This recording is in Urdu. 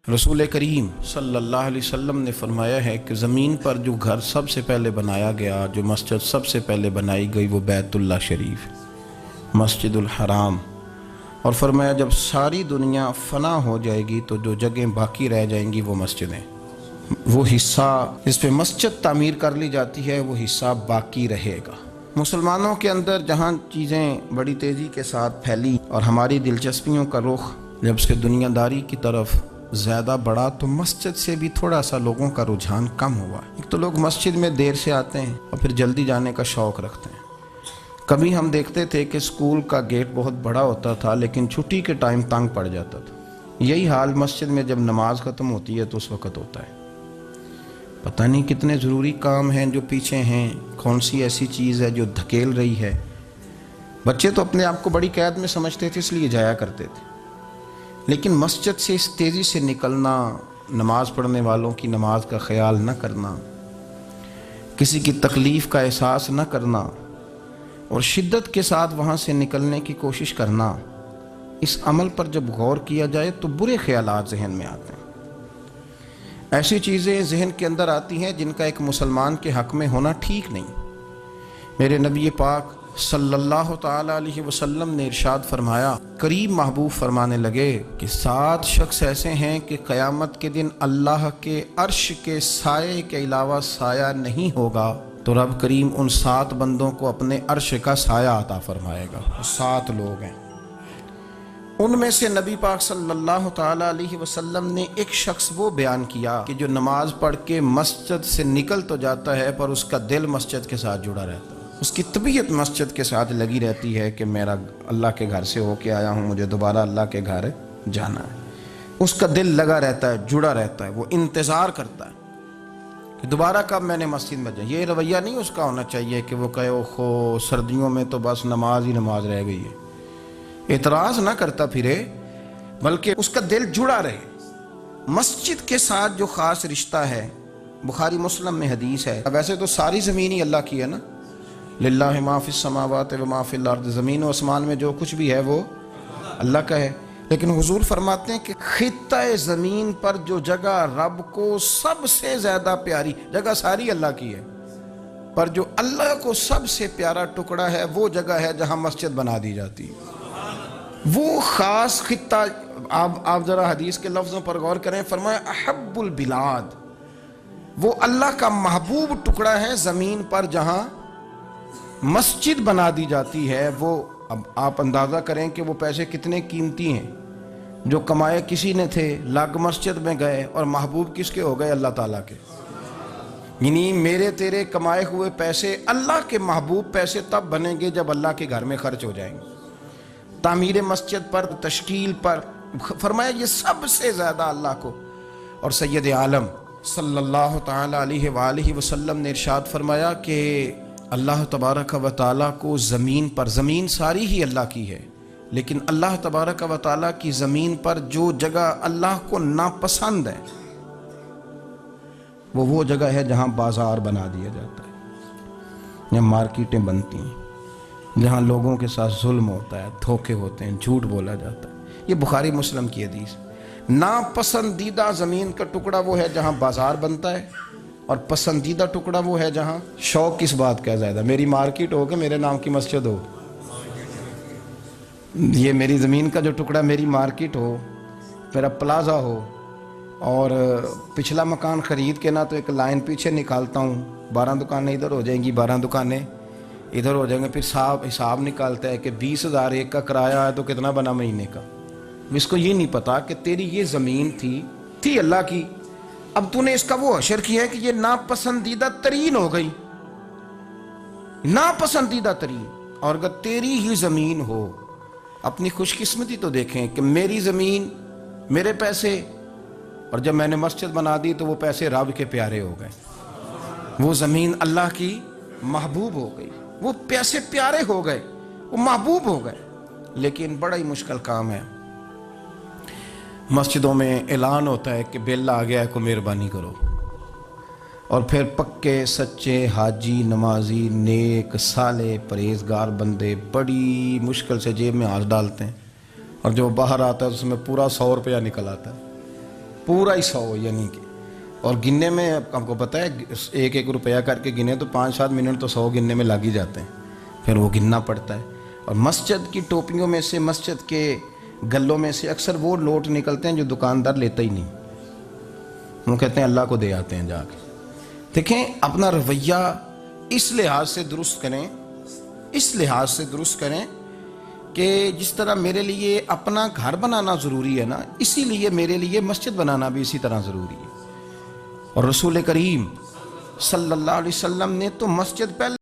رسول کریم صلی اللہ علیہ وسلم نے فرمایا ہے کہ زمین پر جو گھر سب سے پہلے بنایا گیا، جو مسجد سب سے پہلے بنائی گئی، وہ بیت اللہ شریف، مسجد الحرام۔ اور فرمایا جب ساری دنیا فنا ہو جائے گی تو جو جگہیں باقی رہ جائیں گی وہ مسجدیں، وہ حصہ جس پہ مسجد تعمیر کر لی جاتی ہے وہ حصہ باقی رہے گا۔ مسلمانوں کے اندر جہاں چیزیں بڑی تیزی کے ساتھ پھیلی اور ہماری دلچسپیوں کا رخ جب سے دنیا داری کی طرف زیادہ بڑھا تو مسجد سے بھی تھوڑا سا لوگوں کا رجحان کم ہوا۔ ایک تو لوگ مسجد میں دیر سے آتے ہیں اور پھر جلدی جانے کا شوق رکھتے ہیں۔ کبھی ہم دیکھتے تھے کہ اسکول کا گیٹ بہت بڑا ہوتا تھا لیکن چھٹی کے ٹائم تنگ پڑ جاتا تھا۔ یہی حال مسجد میں جب نماز ختم ہوتی ہے تو اس وقت ہوتا ہے۔ پتہ نہیں کتنے ضروری کام ہیں جو پیچھے ہیں، کون سی ایسی چیز ہے جو دھکیل رہی ہے۔ بچے تو اپنے آپ کو بڑی قید میں سمجھتے تھے اس لیے جایا کرتے تھے، لیکن مسجد سے اس تیزی سے نکلنا، نماز پڑھنے والوں کی نماز کا خیال نہ کرنا، کسی کی تکلیف کا احساس نہ کرنا اور شدت کے ساتھ وہاں سے نکلنے کی کوشش کرنا، اس عمل پر جب غور کیا جائے تو برے خیالات ذہن میں آتے ہیں۔ ایسی چیزیں ذہن کے اندر آتی ہیں جن کا ایک مسلمان کے حق میں ہونا ٹھیک نہیں۔ میرے نبی پاک صلی اللہ تعالی علیہ وسلم نے ارشاد فرمایا، قریب محبوب فرمانے لگے کہ 7 شخص ایسے ہیں کہ قیامت کے دن اللہ کے عرش کے سائے کے علاوہ سایہ نہیں ہوگا تو رب کریم ان 7 بندوں کو اپنے عرش کا سایہ عطا فرمائے گا۔ 7 لوگ ہیں، ان میں سے نبی پاک صلی اللہ تعالی علیہ وسلم نے ایک شخص وہ بیان کیا کہ جو نماز پڑھ کے مسجد سے نکل تو جاتا ہے پر اس کا دل مسجد کے ساتھ جڑا رہتا ہے، اس کی طبیعت مسجد کے ساتھ لگی رہتی ہے کہ میرا اللہ کے گھر سے ہو کے آیا ہوں، مجھے دوبارہ اللہ کے گھر جانا ہے۔ اس کا دل لگا رہتا ہے، جڑا رہتا ہے، وہ انتظار کرتا ہے کہ دوبارہ کب میں نے مسجد میں جائیں۔ یہ رویہ نہیں اس کا ہونا چاہیے کہ وہ کہے اوہو سردیوں میں تو بس نماز ہی نماز رہ گئی ہے، اعتراض نہ کرتا پھرے، بلکہ اس کا دل جڑا رہے مسجد کے ساتھ۔ جو خاص رشتہ ہے، بخاری مسلم میں حدیث ہے، ویسے تو ساری زمین ہی اللہ کی ہے نا، للہ ما فی السماوات و ما فی الارض، زمین و آسمان میں جو کچھ بھی ہے وہ اللہ کا ہے، لیکن حضور فرماتے ہیں کہ خطہ زمین پر جو جگہ رب کو سب سے زیادہ پیاری جگہ، ساری اللہ کی ہے، پر جو اللہ کو سب سے پیارا ٹکڑا ہے وہ جگہ ہے جہاں مسجد بنا دی جاتی ہے۔ وہ خاص خطہ، آپ ذرا حدیث کے لفظوں پر غور کریں، فرمایا احب البلاد، وہ اللہ کا محبوب ٹکڑا ہے زمین پر جہاں مسجد بنا دی جاتی ہے۔ وہ اب آپ اندازہ کریں کہ وہ پیسے کتنے قیمتی ہیں، جو کمائے کسی نے تھے، لگ مسجد میں گئے اور محبوب کس کے ہو گئے؟ اللہ تعالیٰ کے۔ یعنی میرے تیرے کمائے ہوئے پیسے اللہ کے محبوب پیسے تب بنیں گے جب اللہ کے گھر میں خرچ ہو جائیں گے۔ تعمیر مسجد پر، تشکیل پر، فرمایا یہ سب سے زیادہ اللہ کو۔ اور سید عالم صلی اللہ تعالی علیہ وآلہ وسلم نے ارشاد فرمایا کہ اللہ تبارک و تعالیٰ کو زمین پر، زمین ساری ہی اللہ کی ہے، لیکن اللہ تبارک و تعالیٰ کی زمین پر جو جگہ اللہ کو ناپسند ہے وہ جگہ ہے جہاں بازار بنا دیا جاتا ہے، جہاں مارکیٹیں بنتی ہیں، جہاں لوگوں کے ساتھ ظلم ہوتا ہے، دھوکے ہوتے ہیں، جھوٹ بولا جاتا ہے۔ یہ بخاری مسلم کی حدیث۔ ناپسندیدہ زمین کا ٹکڑا وہ ہے جہاں بازار بنتا ہے، اور پسندیدہ ٹکڑا وہ ہے جہاں شوق کس بات کا زیادہ، میری مارکیٹ ہو کہ میرے نام کی مسجد ہو، یہ میری زمین کا جو ٹکڑا میری مارکیٹ ہو، میرا پلازا ہو، اور پچھلا مکان خرید کے نہ تو ایک لائن پیچھے نکالتا ہوں، 12 دکانیں ادھر ہو جائیں گی، 12 دکانیں ادھر ہو جائیں گے، پھر حساب نکالتا ہے کہ 20,000 ایک کا کرایہ ہے تو کتنا بنا مہینے کا۔ اس کو یہ نہیں پتا کہ تیری یہ زمین تھی اللہ کی، اب تو نے اس کا وہ حشر کیا ہے کہ یہ ناپسندیدہ ترین ہو گئی، ناپسندیدہ ترین۔ اور اگر تیری ہی زمین ہو، اپنی خوش قسمتی تو دیکھیں کہ میری زمین، میرے پیسے، اور جب میں نے مسجد بنا دی تو وہ پیسے رب کے پیارے ہو گئے، وہ زمین اللہ کی محبوب ہو گئی، وہ پیسے پیارے ہو گئے، وہ محبوب ہو گئے۔ لیکن بڑا ہی مشکل کام ہے، مسجدوں میں اعلان ہوتا ہے کہ بل آ گیا ہے، کو مہربانی کرو، اور پھر پکے سچے حاجی، نمازی، نیک صالح پرہیزگار بندے بڑی مشکل سے جیب میں ہاتھ ڈالتے ہیں، اور جو باہر آتا ہے اس میں پورا 100 روپیہ نکل آتا ہے۔ پورا ہی 100 یعنی کہ، اور گننے میں آپ کو پتہ ہے 1 روپیہ کر کے گنے تو 5-7 منٹ تو 100 گننے میں لگ ہی جاتے ہیں، پھر وہ گننا پڑتا ہے۔ اور مسجد کی ٹوپیوں میں سے، مسجد کے گلوں میں سے اکثر وہ نوٹ نکلتے ہیں جو دکاندار لیتا ہی نہیں، وہ کہتے ہیں اللہ کو دے آتے ہیں جا کے۔ دیکھیں اپنا رویہ اس لحاظ سے درست کریں، اس لحاظ سے درست کریں کہ جس طرح میرے لیے اپنا گھر بنانا ضروری ہے نا، اسی لیے میرے لیے مسجد بنانا بھی اسی طرح ضروری ہے۔ اور رسول کریم صلی اللہ علیہ وسلم نے تو مسجد پہلے